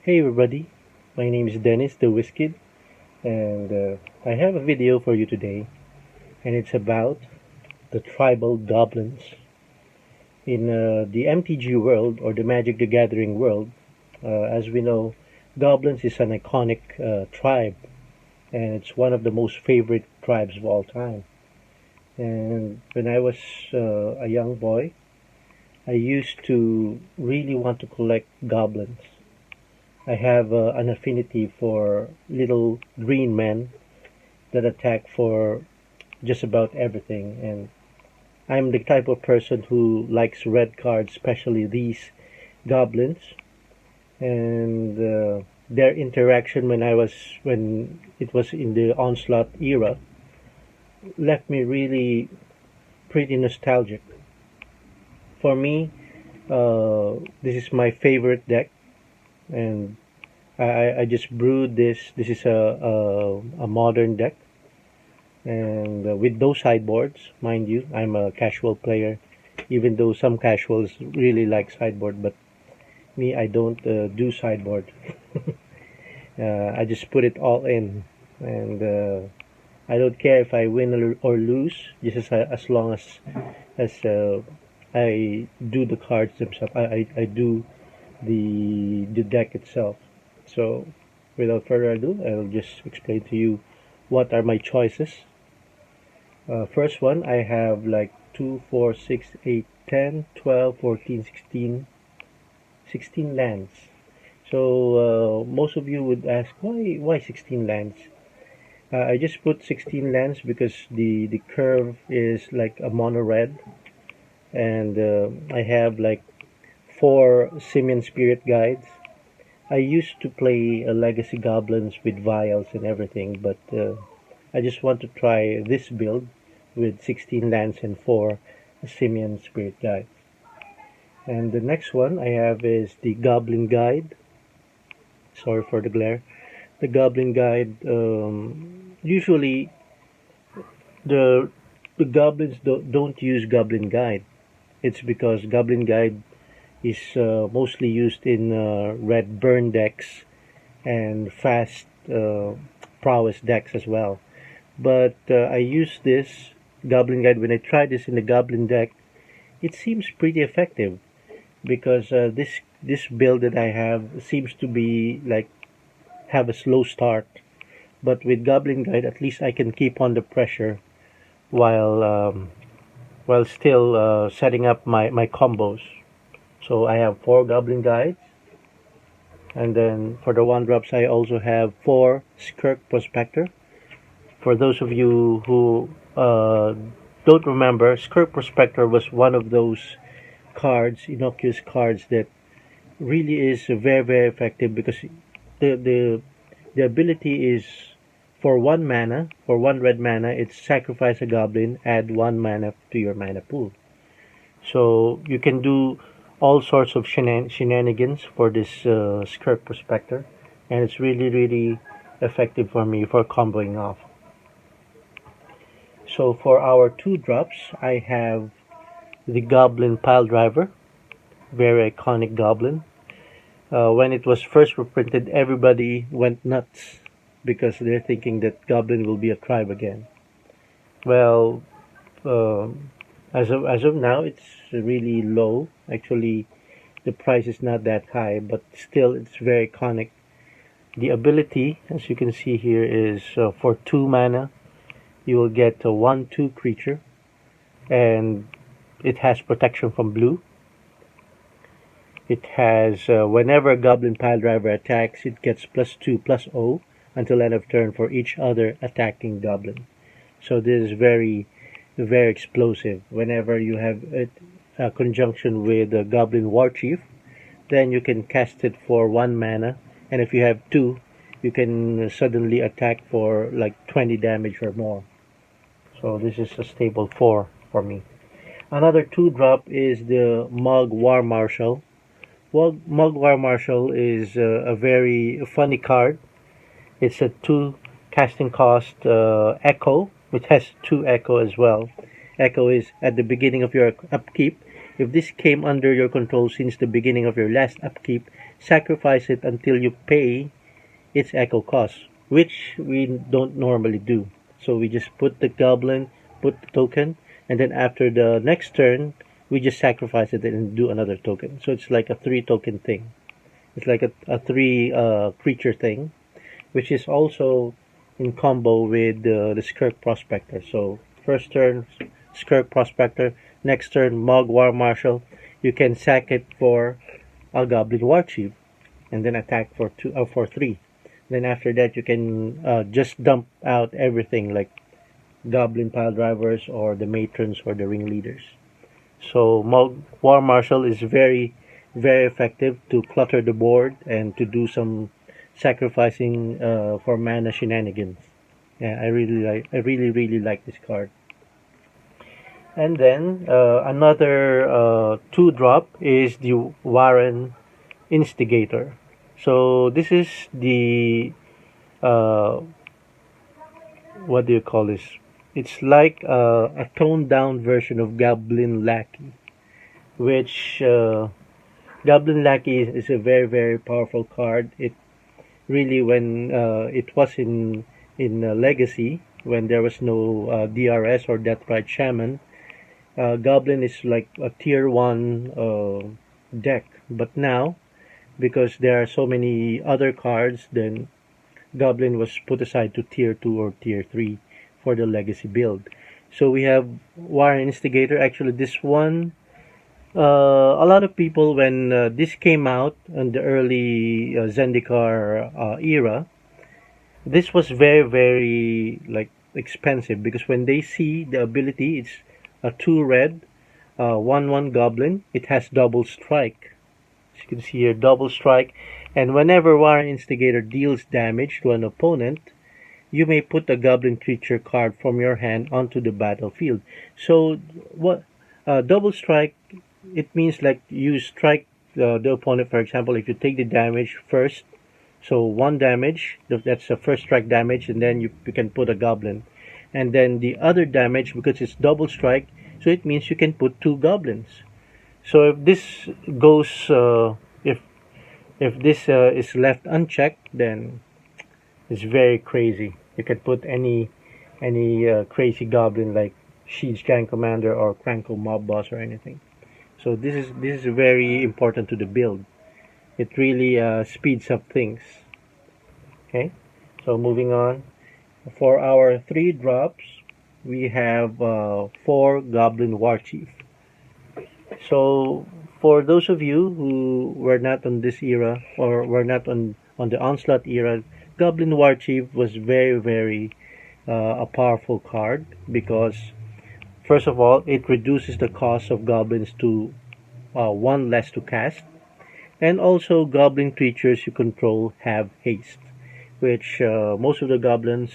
Hey everybody, my name is Dennis the Wizkid, and I have a video for you today, and it's about the tribal goblins. In the MTG world, or the Magic the Gathering world, as we know, goblins is an iconic tribe, and it's one of the most favorite tribes of all time. And when I was a young boy, I used to really want to collect goblins. I have an affinity for little green men that attack for just about everything, and I'm the type of person who likes red cards, especially these goblins, and their interaction when it was in the onslaught era left me really pretty nostalgic. For me, this is my favorite deck, and I just brewed this. This is a modern deck, and with those sideboards, mind you, I'm a casual player, even though some casuals really like sideboard, but me, I don't do sideboard. I just put it all in, and I don't care if I win or lose, just as long as I do the cards themselves. I do the deck itself. So, without further ado, I'll just explain to you what are my choices. First one, I have like 2, 4, 6, 8, 10, 12, 14, 16 lands. So most of you would ask, why 16 lands? I just put 16 lands because the curve is like a mono red, and I have like 4 Simian Spirit Guides. I used to play Legacy Goblins with vials and everything, but I just want to try this build with 16 lands and 4 Simian Spirit Guides. And the next one I have is the Goblin Guide. Sorry for the glare. The Goblin Guide, usually the goblins don't use Goblin Guide. It's because Goblin Guide is mostly used in red burn decks and fast prowess decks as well. But I use this Goblin Guide. When I tried this in the Goblin deck, it seems pretty effective, because this build that I have seems to be like have a slow start, but with Goblin Guide at least I can keep on the pressure while still setting up my combos. So I have 4 Goblin Guides, and then for the 1-drops I also have 4 Skirk Prospector. For those of you who don't remember, Skirk Prospector was one of those cards, innocuous cards, that really is very, very effective, because the ability is for 1 mana, for 1 red mana, it's sacrifice a goblin, add 1 mana to your mana pool. So you can do all sorts of shenanigans for this Skirk Prospector, and it's really, really effective for me for comboing off. So for our 2-drops, I have the Goblin Piledriver, very iconic goblin. When it was first reprinted, everybody went nuts because they're thinking that Goblin will be a tribe again. Well, as of now, it's really low. Actually, the price is not that high, but still, it's very iconic. The ability, as you can see here, is for 2 mana, you will get a 1/2 creature, and it has protection from blue. It has, whenever Goblin Piledriver attacks, it gets +2/+0 until end of turn for each other attacking goblin. So this is very, very explosive. Whenever you have it conjunction with a Goblin Warchief, then you can cast it for 1 mana, and if you have 2, you can suddenly attack for like 20 damage or more. So this is a stable 4 for me. Another 2-drop is the Magua Marshal. Well, Magua Marshal is a very funny card. It's a 2 casting cost Echo, which has 2 Echo as well. Echo is at the beginning of your upkeep. If this came under your control since the beginning of your last upkeep, sacrifice it until you pay its echo cost, which we don't normally do. So we just put the goblin, put the token, and then after the next turn, we just sacrifice it and do another token. So it's like a 3 token thing. It's like a 3 creature thing, which is also in combo with the Skirk Prospector. So first turn, Skirk Prospector. Next turn, Magua Marshal. You can sack it for a Goblin Warchief, and then attack for 3. Then after that, you can just dump out everything like Goblin Piledrivers or the matrons or the ringleaders. So War Marshal is very, very effective to clutter the board and to do some sacrificing for mana shenanigans. Yeah, I really like this card. And then another 2-drop is the Warren Instigator. So this is the uh, what do you call this? It's like a toned down version of Goblin Lackey, which Goblin Lackey is a very powerful card. It really, when it was in Legacy, when there was no DRS or Deathrite Shaman, Goblin is like a tier 1 deck. But now, because there are so many other cards, then Goblin was put aside to tier 2 or tier 3 for the Legacy build. So we have War Instigator. Actually, this one, a lot of people, when this came out in the early Zendikar era, this was very like expensive, because when they see the ability, it's a 2 red, 1/1 Goblin. It has double strike. As you can see here, double strike. And whenever War Instigator deals damage to an opponent, you may put a Goblin creature card from your hand onto the battlefield. So what double strike, it means like you strike the opponent. For example, if you take the damage first, so 1 damage, that's the first strike damage, and then you can put a Goblin. And then the other damage, because it's double strike, so it means you can put 2 goblins. So if this goes, if this is left unchecked, then it's very crazy. You can put any crazy goblin like Siege Gang Commander or Crankle Mobboss or anything. So this is very important to the build. It really speeds up things. Okay, so moving on. For our 3 drops, we have 4 Goblin Warchief. So for those of you who were not on this era, or were not on the Onslaught era, Goblin Warchief was very a powerful card, because first of all, it reduces the cost of goblins to 1 less to cast, and also goblin creatures you control have haste, which most of the goblins,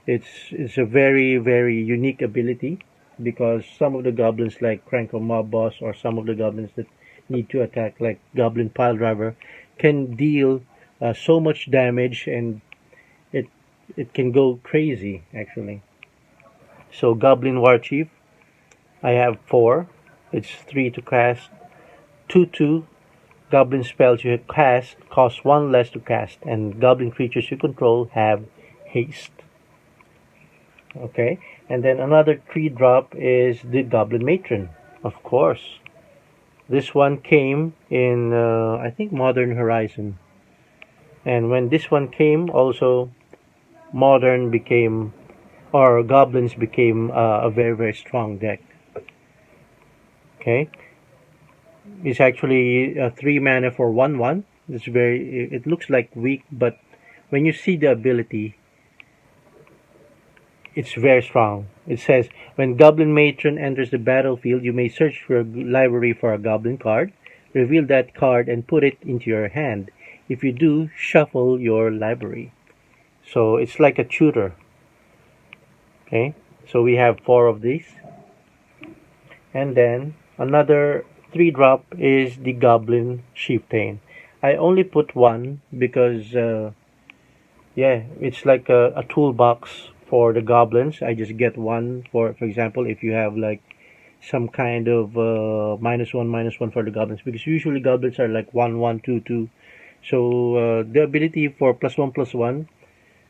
it's a very unique ability, because some of the goblins like Crankle Mobboss, or some of the goblins that need to attack like Goblin Piledriver, can deal so much damage, and it can go crazy actually. So Goblin Warchief, I have 4. It's 3 to cast, 2/2. Goblin spells you cast cost 1 less to cast, and goblin creatures you control have haste. Okay, and then another 3-drop is the Goblin Matron. Of course, this one came in I think Modern Horizon, and when this one came, also Modern became, or Goblins became a very strong deck. Okay, it's actually 3 mana for 1/1. It's very, it looks like weak, but when you see the ability, it's very strong. It says, when Goblin Matron enters the battlefield, you may search your library for a Goblin card, reveal that card, and put it into your hand. If you do, shuffle your library. So it's like a tutor. Okay, so we have 4 of these. And then another 3-drop is the Goblin Chieftain. I only put 1 because, yeah, it's like a toolbox for the goblins. I just get 1 for example, if you have like some kind of -1/-1 for the goblins, because usually goblins are like 1/1, 2/2. So the ability for +1/+1,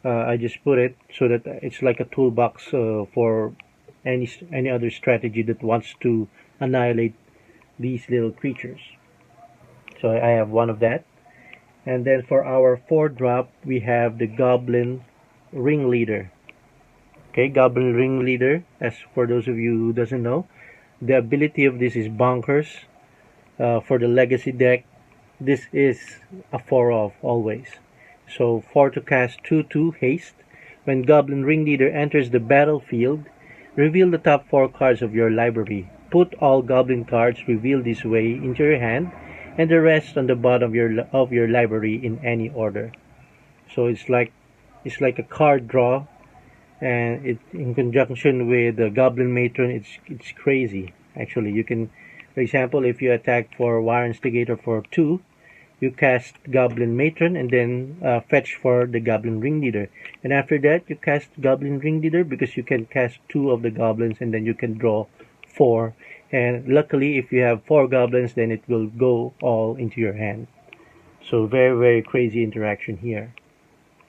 I just put it so that it's like a toolbox for any other strategy that wants to annihilate these little creatures. So I have one of that. And then for our 4-drop, we have the Goblin Ringleader. Okay, Goblin Ringleader, as for those of you who doesn't know, the ability of this is bonkers. For the Legacy deck, this is a 4-off always. So 4 to cast 2/2 haste. When Goblin Ringleader enters the battlefield, reveal the top 4 cards of your library. Put all Goblin cards revealed this way into your hand, and the rest on the bottom of your library in any order. So it's like a card draw, and it in conjunction with the Goblin Matron, it's crazy. Actually, you can, for example, if you attack for War Instigator for 2, you cast Goblin Matron and then fetch for the Goblin Ringleader. And after that, you cast Goblin Ringleader because you can cast 2 of the goblins and then you can draw 4. And luckily, if you have 4 goblins, then it will go all into your hand. So very, very crazy interaction here.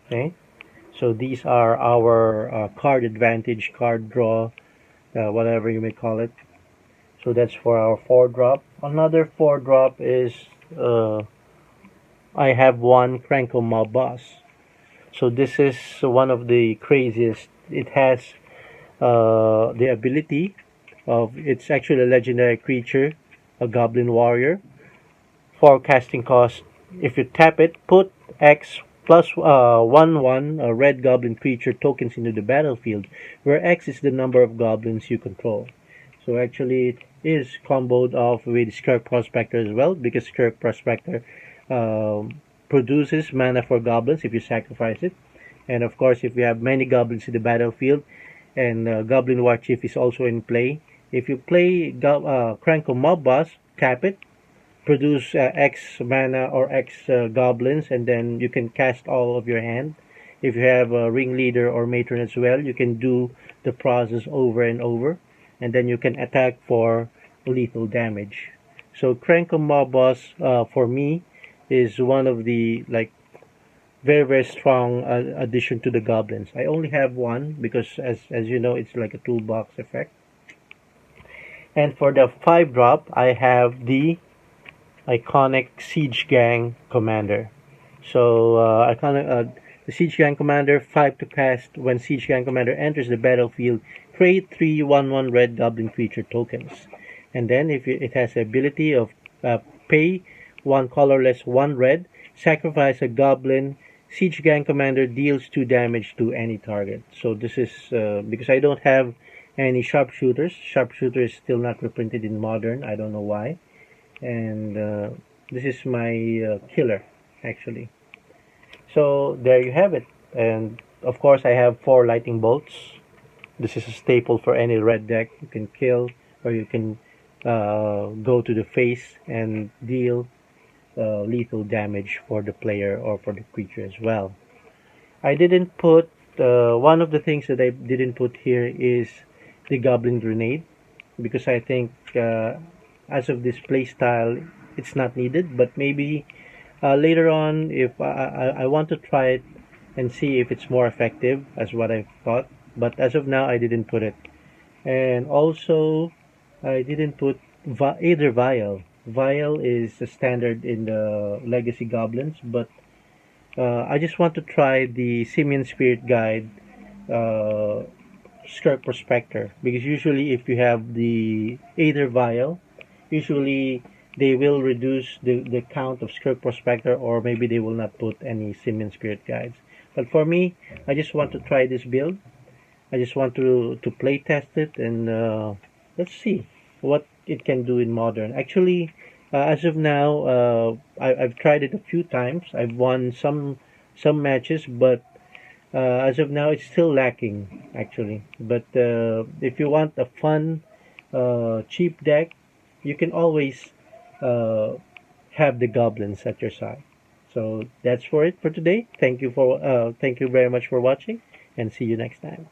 Okay, so these are our card advantage, card draw, whatever you may call it. So that's for our 4-drop. Another 4-drop is I have one Cranko mobboss. So this is one of the craziest. It has the ability of, it's actually a legendary creature, a Goblin Warrior. For casting cost, if you tap it, put X plus 1/1 Red Goblin creature tokens into the battlefield, where X is the number of goblins you control. So actually it is comboed off with Skirk Prospector as well, because Skirk Prospector produces mana for goblins if you sacrifice it. And of course, if you have many goblins in the battlefield, and Goblin Warchief is also in play, if you play Cranko mobboss, tap it, produce X mana or X goblins, and then you can cast all of your hand. If you have a Ringleader or Matron as well, you can do the process over and over, and then you can attack for lethal damage. So Cranko mobboss for me is one of the very, very strong addition to the goblins. I only have one because as you know, it's like a toolbox effect. And for the 5-drop, I have the iconic Siege Gang Commander. So the Siege Gang Commander, 5 to cast. When Siege Gang Commander enters the battlefield, create 3 1/1 Red Goblin creature tokens. And then if it has the ability of pay 1 colorless, 1 red, sacrifice a goblin. Siege Gang Commander deals 2 damage to any target. So this is because I don't have any sharpshooters. Sharpshooter is still not reprinted in Modern. I don't know why. And this is my killer, actually. So there you have it. And of course, I have 4 lightning bolts. This is a staple for any red deck. You can kill, or you can go to the face and deal lethal damage for the player or for the creature as well. I didn't put one of the things that I didn't put here is the Goblin Grenade, because I think as of this playstyle it's not needed, but maybe later on, if I want to try it and see if it's more effective as what I thought, but as of now I didn't put it. And also I didn't put either Vial. Vial is a standard in the Legacy Goblins, but I just want to try the Simian Spirit Guide Skirk Prospector, because usually if you have the Aether Vial, usually they will reduce the count of Skirk Prospector, or maybe they will not put any Simian Spirit Guides. But for me, I just want to try this build. I just want to play test it, and let's see what it can do in Modern. Actually, as of now, I've tried it a few times. I've won some matches, but as of now, it's still lacking, actually. But if you want a fun, cheap deck, you can always have the goblins at your side. So that's for it for today. Thank you very much for watching, and see you next time.